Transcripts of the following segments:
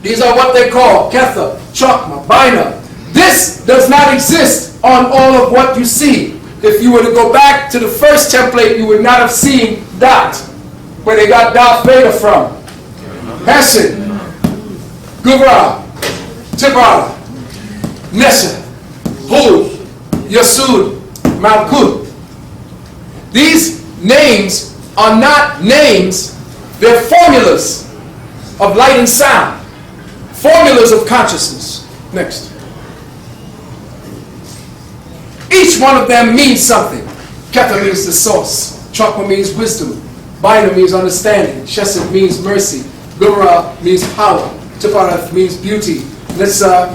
These are what they call Ketha, Chokma, Bina. This does not exist on all of what you see. If you were to go back to the first template, you would not have seen Dot, where they got Darth Vader from. Hesed, Gubra, Tibara, Nesha, Hul, Yasud, Malkut. These names are not names, they're formulas of light and sound. Formulas of consciousness. Next. Each one of them means something. Ketha means the source. Chokma means wisdom. Bina means understanding. Chesed means mercy. Gura means power. Tiparath means beauty. Netzach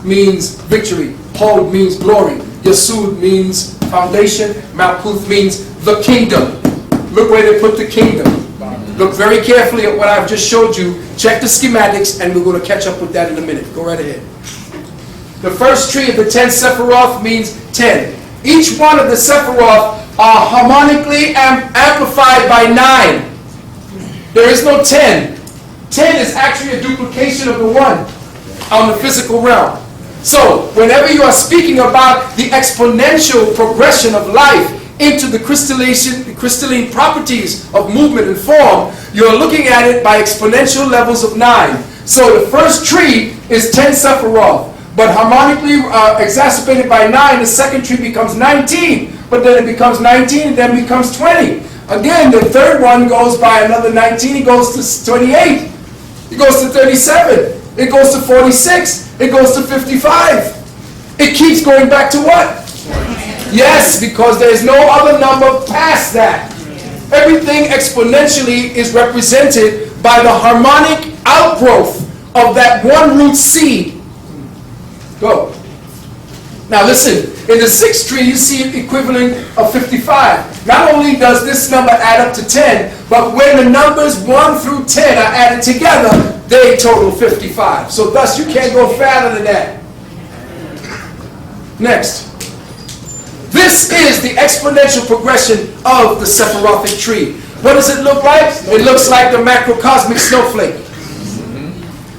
means victory. Hod means glory. Yasud means foundation. Malkuth means the kingdom. Look where they put the kingdom. Look very carefully at what I've just showed you. Check the schematics, and we're going to catch up with that in a minute. Go right ahead. The first tree of the 10 Sephiroth means 10. Each one of the Sephiroth are harmonically amplified by 9. There is no 10. 10 is actually a duplication of the 1 on the physical realm. So, whenever you are speaking about the exponential progression of life into the crystalline properties of movement and form, you're looking at it by exponential levels of 9. So the first tree is 10 Sephiroth, but harmonically exacerbated by 9, the second tree becomes 19, but then it becomes 19 and then becomes 20. Again, the third one goes by another 19, it goes to 28, it goes to 37, it goes to 46, it goes to 55. It keeps going back to what? Yes, because there is no other number past that. Everything exponentially is represented by the harmonic outgrowth of that one root seed. Go. Now listen, in the sixth tree you see an equivalent of 55. Not only does this number add up to 10, but when the numbers 1 through 10 are added together, they total 55. So thus you can't go farther than that. Next. This is the exponential progression of the Sephirothic tree. What does it look like? It looks like the macrocosmic snowflake.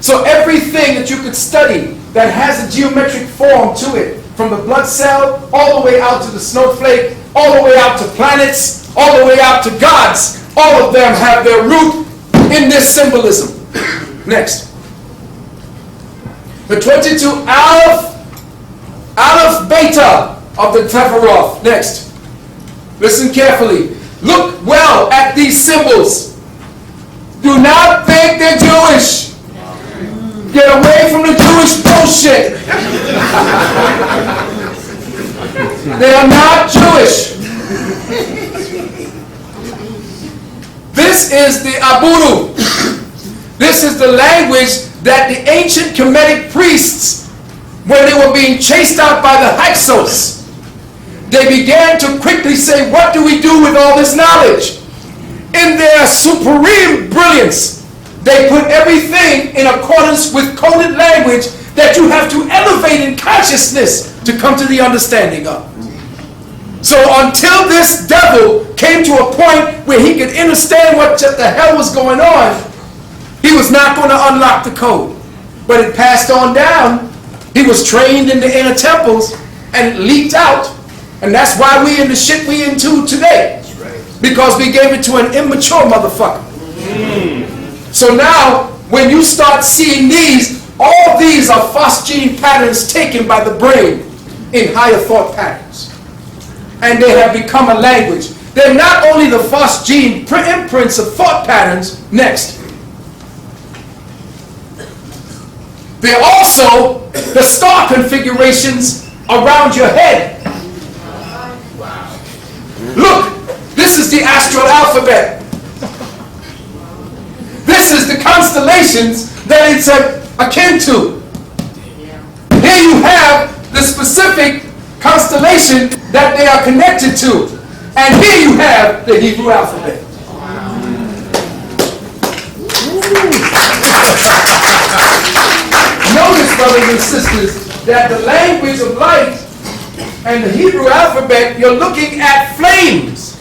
So everything that you could study that has a geometric form to it, from the blood cell, all the way out to the snowflake, all the way out to planets, all the way out to gods, all of them have their root in this symbolism. Next. The 22 Aleph Beta of the Sephiroth. Next. Listen carefully. Look well at these symbols. Do not think they're Jewish. Get away from the Jewish bullshit. They are not Jewish. This is the Aburu. This is the language that the ancient Kemetic priests, when they were being chased out by the Hyksos, they began to quickly say, what do we do with all this knowledge? In their supreme brilliance, they put everything in accordance with coded language that you have to elevate in consciousness to come to the understanding of. So until this devil came to a point where he could understand what the hell was going on, he was not going to unlock the code. But it passed on down. He was trained in the inner temples and it leaked out. And that's why we in the shit we into today. Because we gave it to an immature motherfucker. So now, when you start seeing these, all these are phosgene patterns taken by the brain in higher thought patterns. And they have become a language. They're not only the phosgene imprints of thought patterns. Next. They're also the star configurations around your head. Look, this is the astral alphabet. This is the constellations that it's akin to. Here you have the specific constellation that they are connected to. And here you have the Hebrew alphabet. Notice, brothers and sisters, that the language of light and the Hebrew alphabet, you're looking at flames.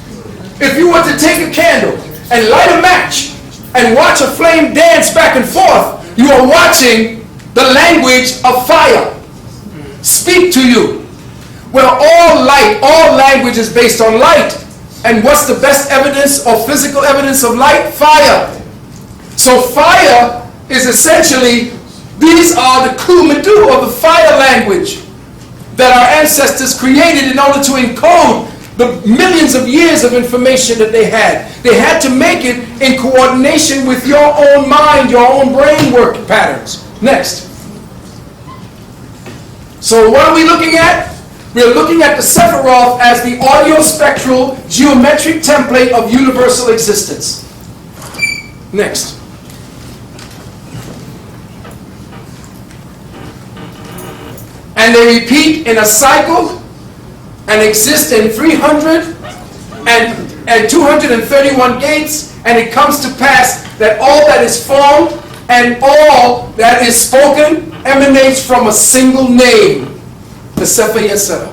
If you were to take a candle and light a match and watch a flame dance back and forth, You are watching the language of fire speak to you. Well, all light, all language is based on light. And what's the best evidence or physical evidence of light? Fire. So fire is essentially, these are the clue of the fire language that our ancestors created in order to encode the millions of years of information that they had. They had to make it in coordination with your own mind, your own brain work patterns. Next. So what are we looking at? We're looking at the Sephiroth as the audio-spectral geometric template of universal existence. Next. And they repeat in a cycle and exist in 300 and 231 gates, and it comes to pass that all that is formed and all that is spoken emanates from a single name, the Sefer Yetzirah.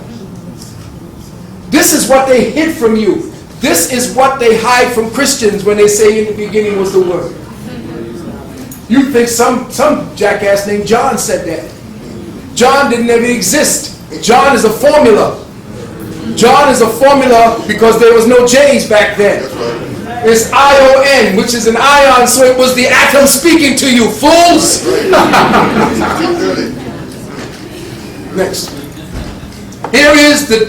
This is what they hid from you. This is what they hide from Christians when they say in the beginning was the Word. You think some jackass named John said that. John didn't ever exist. John is a formula. John is a formula because there was no J's back then. It's I-O-N, which is an ion, so it was the atom speaking to you, fools! Next. Here is the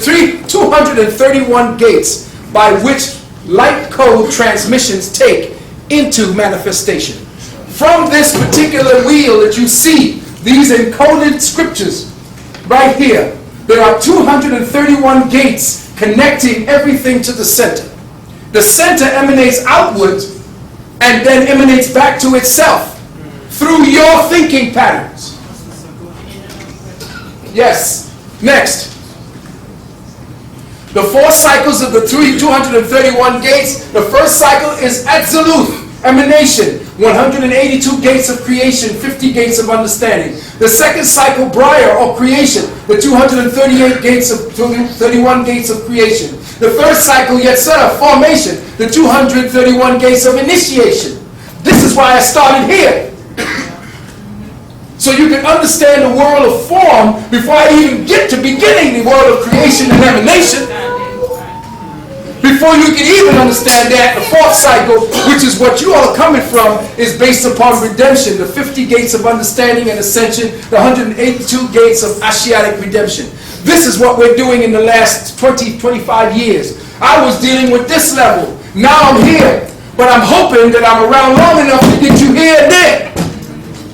231 gates by which light code transmissions take into manifestation. From this particular wheel that you see, these encoded scriptures right here, there are 231 gates connecting everything to the center. The center emanates outwards and then emanates back to itself through your thinking patterns. Yes. Next. The 4 cycles of the 231 gates. The first cycle is Atziluth, emanation. 182 gates of creation, 50 gates of understanding. The second cycle, Briar, or creation. The 231 gates of creation. The third cycle, Yetzirah, formation. The 231 gates of initiation. This is why I started here. So you can understand the world of form before I even get to beginning the world of creation and emanation. Before you can even understand that, the 4th cycle, which is what you all are coming from, is based upon redemption. The 50 gates of understanding and ascension, the 182 gates of Ashiatic redemption. This is what we're doing in the last 20, 25 years. I was dealing with this level. Now I'm here. But I'm hoping that I'm around long enough to get you here and there.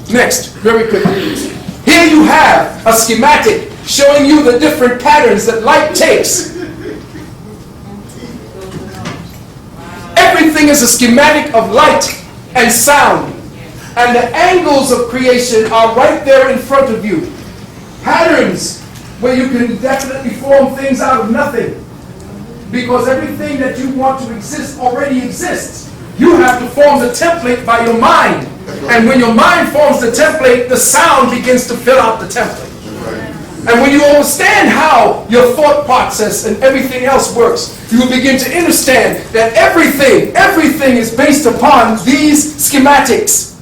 Next, very quickly. Here you have a schematic showing you the different patterns that light takes. Everything is a schematic of light and sound. And the angles of creation are right there in front of you. Patterns where you can definitely form things out of nothing. Because everything that you want to exist already exists. You have to form the template by your mind. And when your mind forms the template, the sound begins to fill out the template. And when you understand how your thought process and everything else works, you will begin to understand that everything is based upon these schematics.